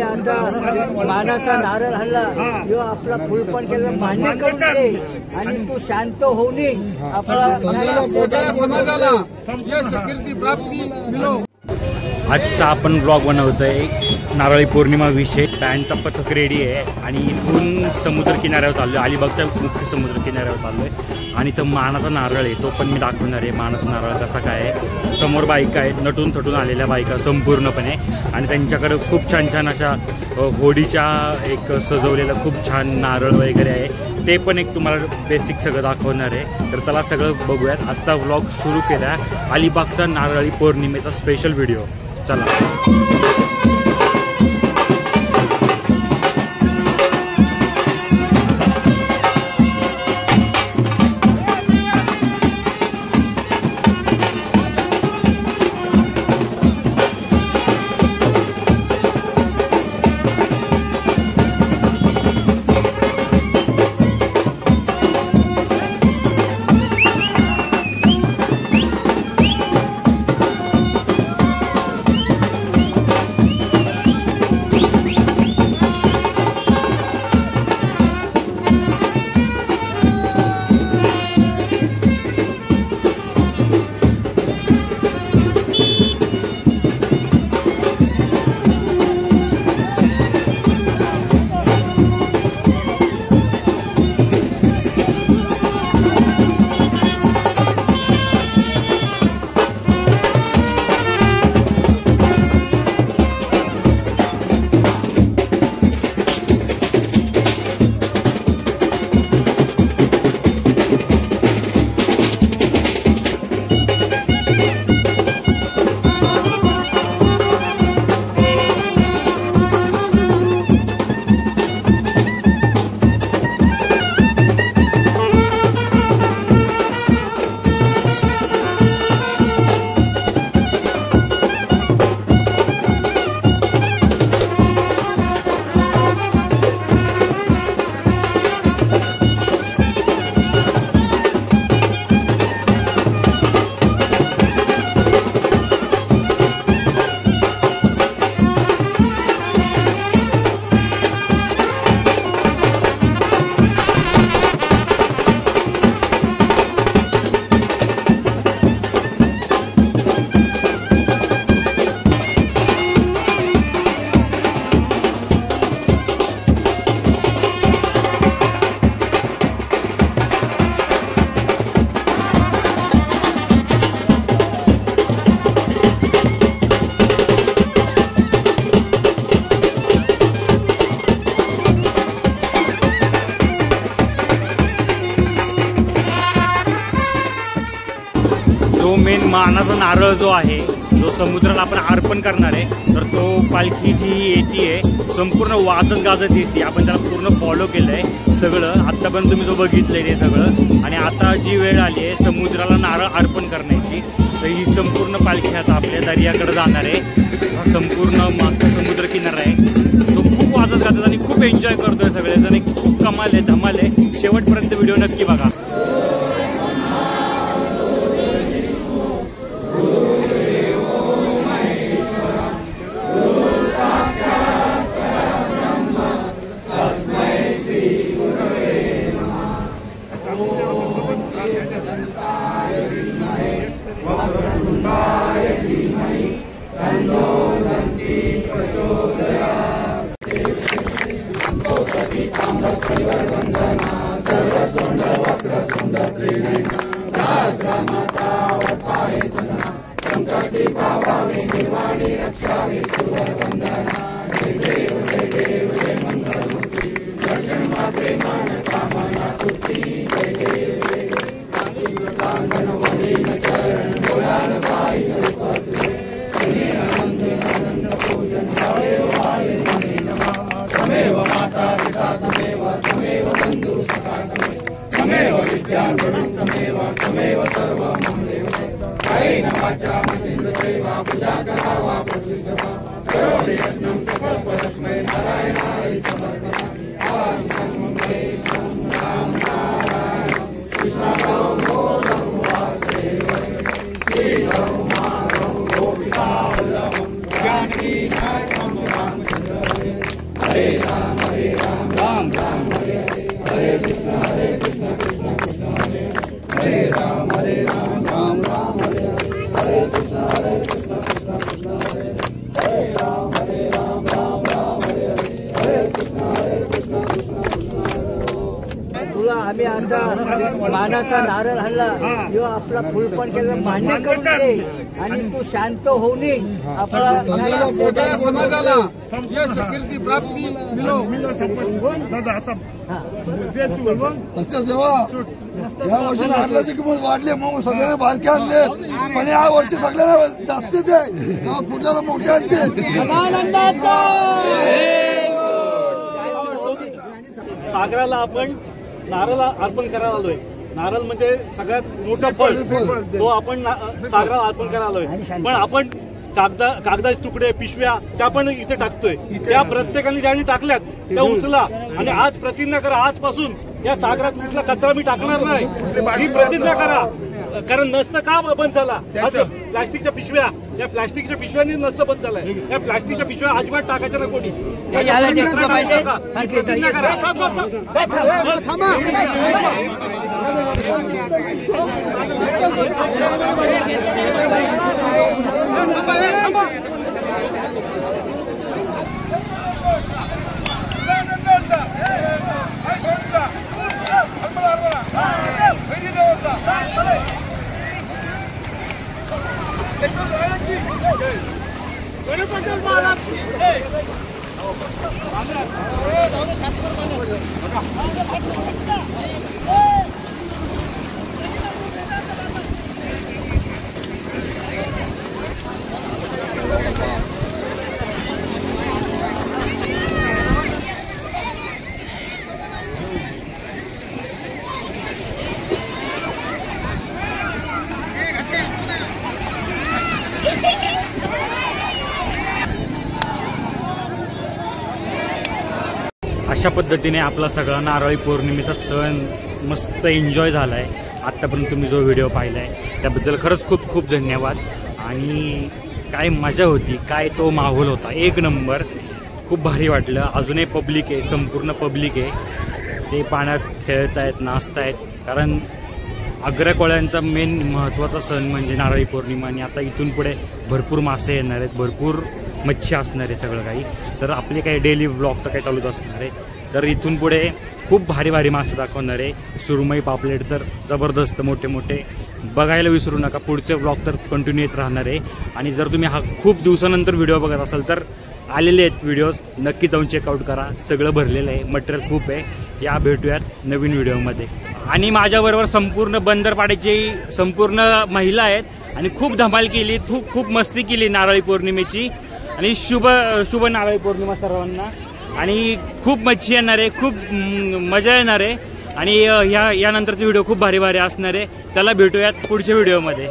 आपले आता मानाचा नारळ हल्ला किंवा आपला फुलपण केलं मान्य करून दे आणि तू शांत होऊ नये आपला आजचा आपण ब्लॉग बनवतोय नारळी पौर्णिमा विषय। बँडचा पथक रेडी आहे आणि इथून समुद्र किनाऱ्यावर चाललोय, अलिबागच्या मुख्य समुद्र किनाऱ्यावर चाललोय आणि तो मानाचा नारळ आहे तो पण मी दाखवणार आहे। मानाचा नारळ कसा काय आहे, समोर बायका आहेत नटून थटून आलेल्या बायका संपूर्णपणे आणि त्यांच्याकडे खूप छान छान अशा होडीच्या एक सजवलेलं खूप छान नारळ वगैरे आहे, ते पण एक तुम्हाला बेसिक सगळं दाखवणार आहे। तर चला सगळं बघूयात। आजचा व्लॉग सुरू केला अलिबागचा नारळी पौर्णिमेचा स्पेशल व्हिडिओ, चला। जो मेन मानाचा नारळ जो आहे जो समुद्राला आपण अर्पण करणार आहे, तर तो पालखी जी येते संपूर्ण वाजत गाजत येते। आपण त्याला पूर्ण फॉलो केलं आहे सगळं आत्तापर्यंत तुम्ही जो बघितलंय ते सगळं, आणि आता जी वेळ आली आहे समुद्राला नारळ अर्पण करण्याची, तर ही संपूर्ण पालखी आता आपल्या दर्याकडे जाणार आहे। संपूर्ण मागचा समुद्र किनारा आहे तो खूप वाजत गाजत आणि खूप एन्जॉय करतोय सगळेजण, खूप कमाल आहे धमाल आहे। शेवटपर्यंत व्हिडिओ नक्की बघा। जानकी नाथ राम राम चंद्र आम्ही आता मानाचा नारळ हल्ला किंवा आपला फुलपण केलं मान्य करून दे आणि तू शांत होऊ नये. आपला समाजाला कीर्ती प्राप्ती तसं जेव्हा या वर्षी नारळाची किंमत वाढली मग सगळ्यांना बारके आणले पण या वर्षी सगळ्यांना जास्तीच आहे पुढल्याला मोठे आणते. सागराला आपण नारळ अर्पण करायला आलोय. नारळ म्हणजे सगळ्यात मोठं फळ, तो आपण सागराला अर्पण करायला आलोय. पण आपण कागदाचे तुकडे पिशव्या त्या पण इथे टाकतोय. त्या प्रत्येकाने ज्यांनी टाकल्यात त्या उचला आणि आज प्रतिज्ञा करा, आजपासून या सागरात कुठला कचरा मी टाकणार नाही ही प्रतिज्ञा करा. कारण नसतं का बंद झाला प्लास्टिकच्या पिशव्या, या प्लास्टिकच्या प्रतिज्ञा बंद झालाय. या प्लास्टिकच्या पिशव्या अजिबात टाकायच्या ना कोणी. प्रतिज्ञा करा. अशा पद्धतीने आपला सगळा नारळी पौर्णिमेचा सण मस्त एन्जॉय झाला आहे. आत्तापर्यंत तुम्ही जो व्हिडिओ पाहिला आहे त्याबद्दल खरंच खूप खूप धन्यवाद. आणि काय मजा होती, काय तो माहोल होता, एक नंबर. खूप भारी वाटलं. अजूनही पब्लिक आहे, संपूर्ण पब्लिक आहे. ते पाण्यात खेळत आहेत, नाचत आहेत. कारण आग्राकोळ्यांचा मेन महत्त्वाचा सण म्हणजे नारळी पौर्णिमा. आणि आता इथून पुढे भरपूर मासे येणार आहेत, भरपूर मच्छी असणार आहे, सगळं काही. तर आपले काही डेली ब्लॉग तर काही चालूच असणार आहे. तर इथून पुढे खूप भारी भारी मासे दाखवणार आहे. सुरमई पापलेट तर जबरदस्त मोठे मोठे. बघायला विसरू नका. पुढचे ब्लॉग तर कंटिन्यू येत राहणार आहे. आणि जर तुम्ही हा खूप दिवसानंतर व्हिडिओ बघत असाल तर आलेले आहेत व्हिडिओज, नक्की जाऊन चेकआउट करा. सगळं भरलेलं आहे, मटेरियल खूप आहे. या भेटूयात नवीन व्हिडिओमध्ये. आणि माझ्याबरोबर संपूर्ण बंदरपाड्याची संपूर्ण महिला आहेत आणि खूप धमाल केली, खूप मस्ती केली नारळी पौर्णिमेची. आणि शुभ नारळी पौर्णिमा सर्वांना. आणि खूप मच्छी येणार आहे, खूप मजा येणार आहे. आणि यानंतरचे व्हिडिओ खूप भारी भारी असणार आहे. चला भेटूयात पुढच्या व्हिडिओमध्ये.